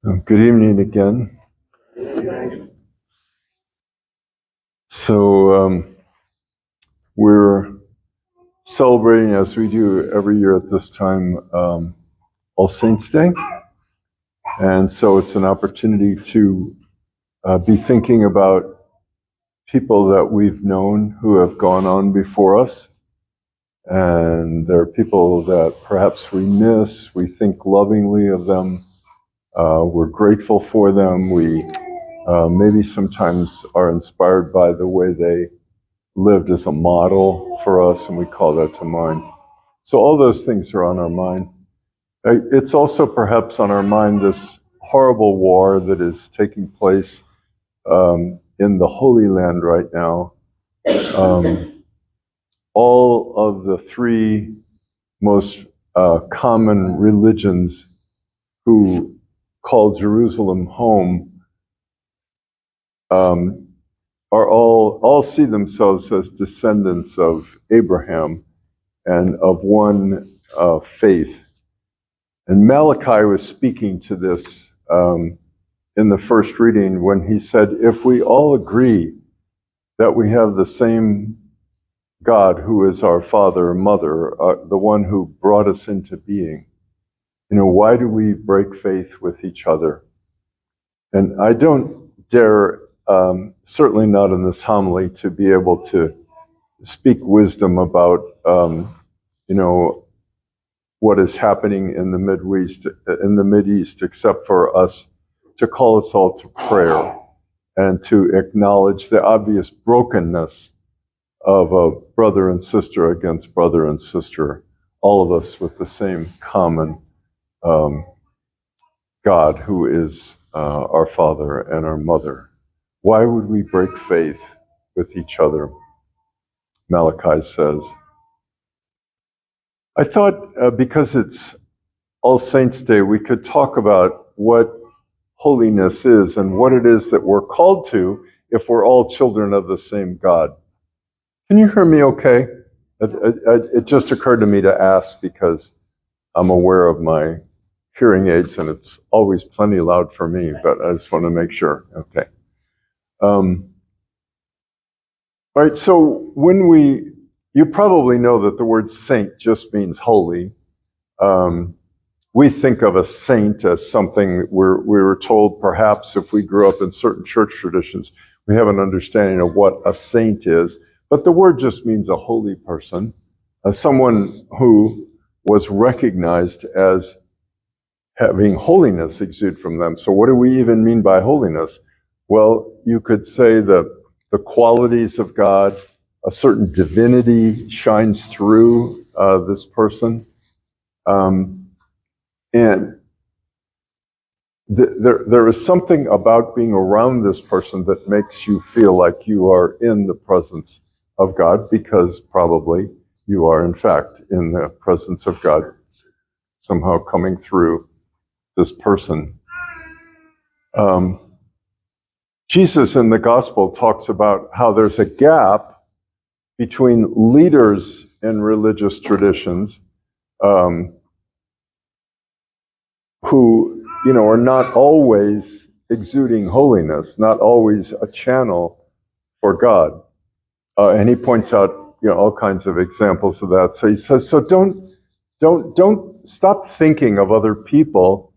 Good evening again. So we're celebrating, as we do every year at this time, All Saints' Day. And so it's an opportunity to be thinking about people that we've known who have gone on before us. And there are people that perhaps we miss. We think lovingly of them. We're grateful for them. We maybe sometimes are inspired by the way they lived as a model for us, and we call that to mind. So all those things are on our mind. It's also perhaps on our mind this horrible war that is taking place in the Holy Land right now. All of the three most common religions who call Jerusalem home are all see themselves as descendants of Abraham and of one faith. And Malachi was speaking to this in the first reading when he said, if we all agree that we have the same God who is our father and mother, the one who brought us into being, why do we break faith with each other? And I don't dare, certainly not in this homily, to be able to speak wisdom about, what is happening in the Mideast, except for us to call us all to prayer and to acknowledge the obvious brokenness of a brother and sister against brother and sister, all of us with the same common God who is our father and our mother. Why would we break faith with each other? Malachi says. I thought because it's All Saints' Day, we could talk about what holiness is and what it is that we're called to if we're all children of the same God. Can you hear me okay? It just occurred to me to ask because I'm aware of my hearing aids and it's always plenty loud for me, but I just want to make sure. Okay. All right, so you probably know that the word saint just means holy. We think of a saint as something we were told, perhaps if we grew up in certain church traditions, we have an understanding of what a saint is. But the word just means a holy person, someone who was recognized as having holiness exude from them. So what do we even mean by holiness? Well, you could say the qualities of God, a certain divinity shines through this person. And there is something about being around this person that makes you feel like you are in the presence of God, because probably you are, in fact, in the presence of God, somehow coming through this person. Jesus in the gospel talks about how there's a gap between leaders in religious traditions who are not always exuding holiness, not always a channel for God. And he points out, all kinds of examples of that. So he says, so don't stop thinking of other people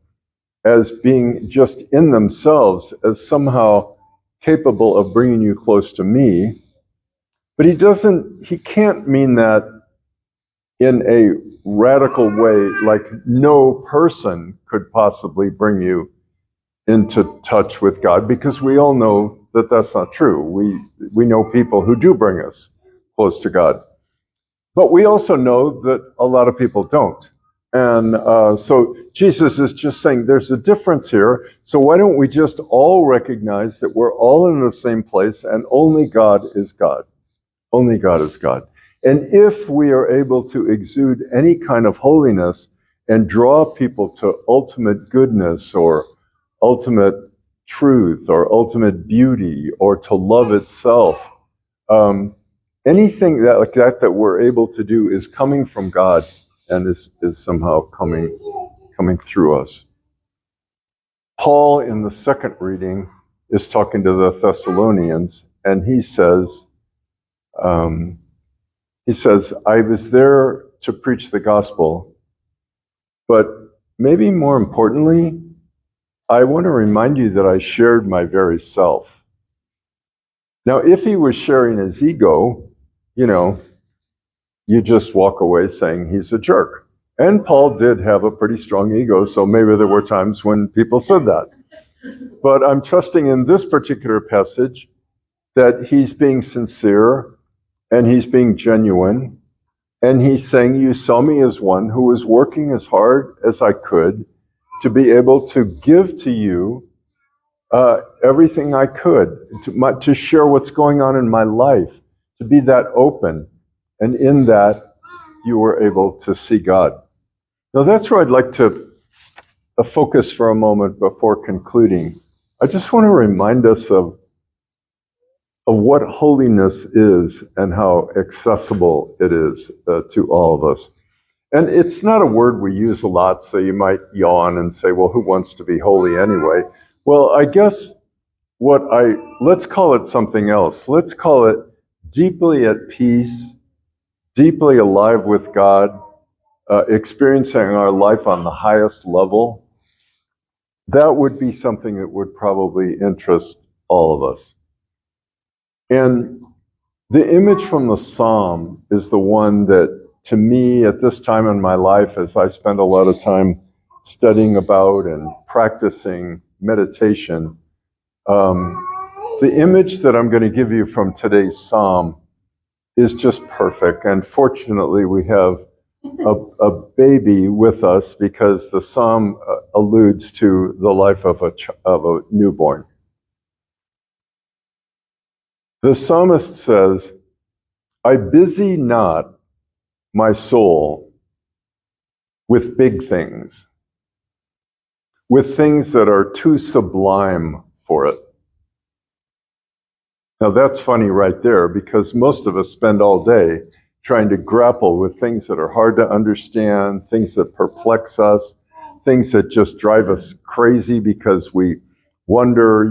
as being just in themselves as somehow capable of bringing you close to me. But he can't mean that in a radical way, like no person could possibly bring you into touch with God, because we all know that that's not true. We know people who do bring us close to God. But we also know that a lot of people don't. And so Jesus is just saying there's a difference here. So why don't we just all recognize that we're all in the same place and only God is God. Only God is God. And if we are able to exude any kind of holiness and draw people to ultimate goodness or ultimate truth or ultimate beauty or to love itself, anything that we're able to do is coming from God and is somehow coming through us. Paul, in the second reading, is talking to the Thessalonians, and he says, I was there to preach the gospel, but maybe more importantly, I want to remind you that I shared my very self. Now, if he was sharing his ego, you just walk away saying he's a jerk. And Paul did have a pretty strong ego, so maybe there were times when people said that. But I'm trusting in this particular passage that he's being sincere and he's being genuine. And he's saying, you saw me as one who was working as hard as I could to be able to give to you everything I could, to share what's going on in my life, to be that open. And in that, you were able to see God. Now, that's where I'd like to focus for a moment before concluding. I just want to remind us of what holiness is and how accessible it is to all of us. And it's not a word we use a lot, so you might yawn and say, well, who wants to be holy anyway? Well, I guess let's call it something else. Let's call it deeply at peace, deeply alive with God, experiencing our life on the highest level. That would be something that would probably interest all of us. And the image from the Psalm is the one that, to me, at this time in my life, as I spend a lot of time studying about and practicing meditation, the image that I'm going to give you from today's Psalm is just perfect. And fortunately, we have a baby with us because the Psalm alludes to the life of a newborn. The psalmist says, I busy not my soul with big things, with things that are too sublime for it. Now that's funny right there, because most of us spend all day trying to grapple with things that are hard to understand, things that perplex us, things that just drive us crazy because we wonder,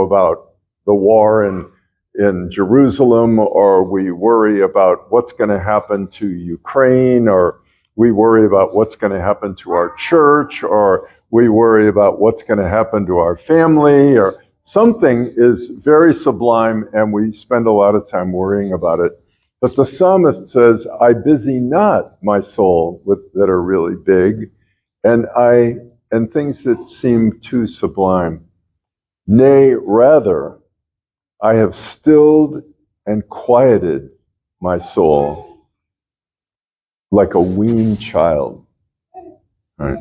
about the war in Jerusalem, or we worry about what's going to happen to Ukraine, or we worry about what's going to happen to our church, or we worry about what's going to happen to our family, or something is very sublime and we spend a lot of time worrying about it. But the psalmist says, I busy not my soul with that are really big, and things that seem too sublime. Nay, rather, I have stilled and quieted my soul like a weaned child. Right?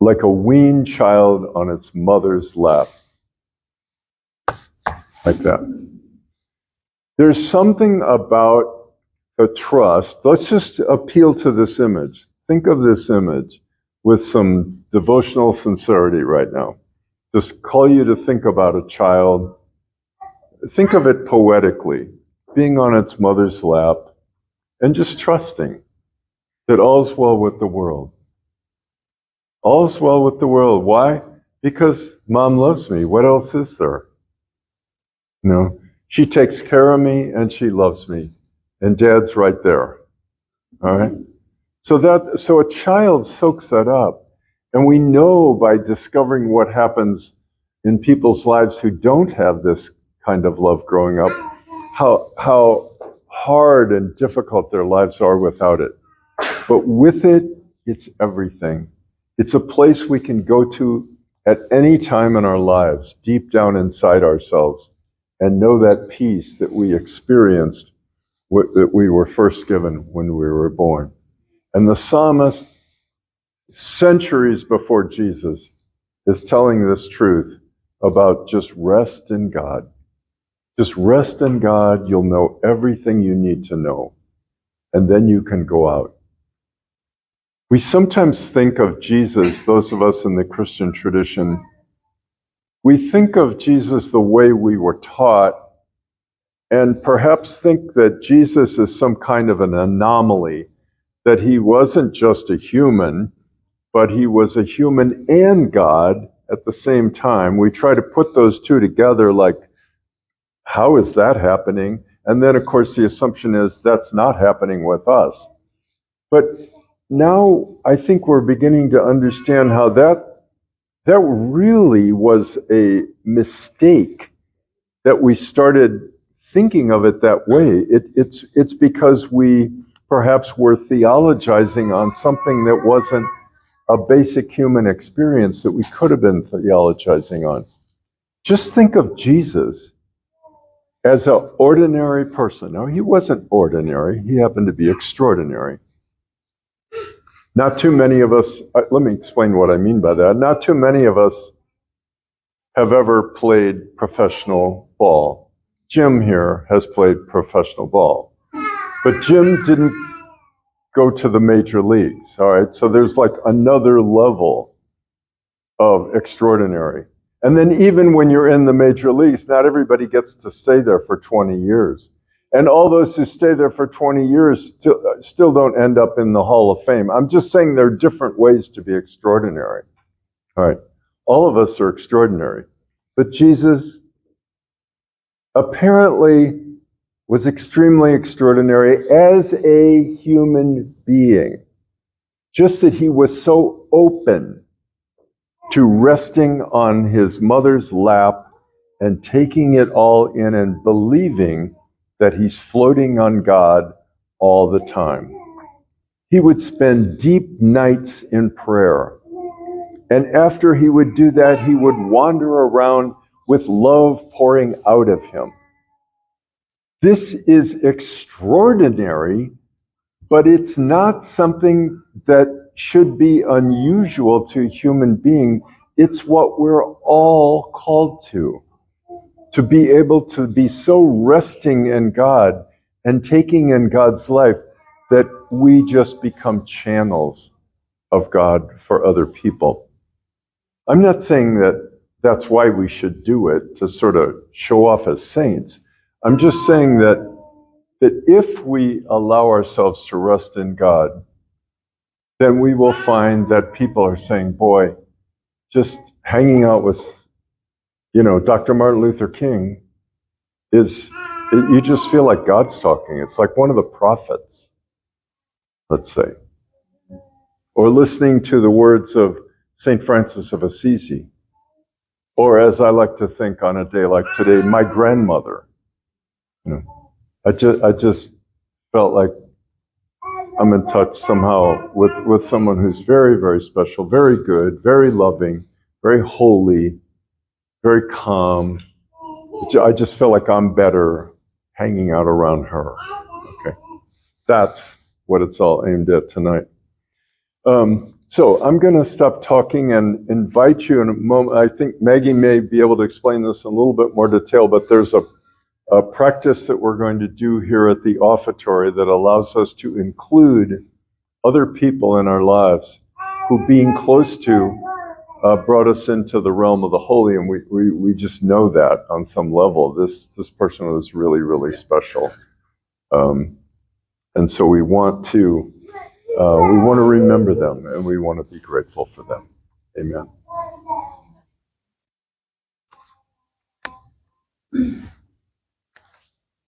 Like a weaned child on its mother's lap. Like that. There's something about the trust. Let's just appeal to this image. Think of this image with some devotional sincerity right now. Just call you to think about a child. Think of it poetically, being on its mother's lap and just trusting that all's well with the world. All's well with the world. Why? Because mom loves me. What else is there? She takes care of me and she loves me. And dad's right there. All right? So a child soaks that up. And we know by discovering what happens in people's lives who don't have this kind of love growing up, how hard and difficult their lives are without it. But with it, it's everything. It's a place we can go to at any time in our lives, deep down inside ourselves, and know that peace that we experienced, that we were first given when we were born. And the psalmist, centuries before Jesus, is telling this truth about just rest in God. Just rest in God, you'll know everything you need to know, and then you can go out. We sometimes think of Jesus, those of us in the Christian tradition, we think of Jesus the way we were taught, and perhaps think that Jesus is some kind of an anomaly, that he wasn't just a human, but he was a human and God, at the same time. We try to put those two together, like, how is that happening? And then, of course, the assumption is that's not happening with us. But now I think we're beginning to understand how that really was a mistake, that we started thinking of it that way. It's because we perhaps were theologizing on something that wasn't a basic human experience that we could have been theologizing on. Just think of Jesus as an ordinary person. Now, he wasn't ordinary, he happened to be extraordinary. Not too many of us, let me explain what I mean by that. Not too many of us have ever played professional ball. Jim here has played professional ball. But Jim didn't go to the major leagues, all right? So there's like another level of extraordinary. And then even when you're in the major leagues, not everybody gets to stay there for 20 years. And all those who stay there for 20 years still don't end up in the Hall of Fame. I'm just saying there are different ways to be extraordinary. All right, all of us are extraordinary. But Jesus apparently was extremely extraordinary as a human being. Just that he was so open to resting on his mother's lap and taking it all in and believing that he's floating on God all the time. He would spend deep nights in prayer. And after he would do that, he would wander around with love pouring out of him. This is extraordinary, but it's not something that should be unusual to a human being. It's what we're all called to be able to be so resting in God and taking in God's life that we just become channels of God for other people. I'm not saying that that's why we should do it, to sort of show off as saints. I'm just saying that if we allow ourselves to rest in God, then we will find that people are saying, boy, just hanging out with, Dr. Martin Luther King you just feel like God's talking. It's like one of the prophets, let's say. Or listening to the words of St. Francis of Assisi. Or, as I like to think on a day like today, my grandmother. I just felt like I'm in touch somehow with someone who's very, very special, very good, very loving, very holy, very calm. I just feel like I'm better hanging out around her. Okay, that's what it's all aimed at tonight. So I'm going to stop talking and invite you in a moment. I think Maggie may be able to explain this in a little bit more detail, but there's a practice that we're going to do here at the offertory that allows us to include other people in our lives who, being close to, brought us into the realm of the holy, and we just know that on some level. This person was really, really special, and so we want to remember them, and we want to be grateful for them. Amen.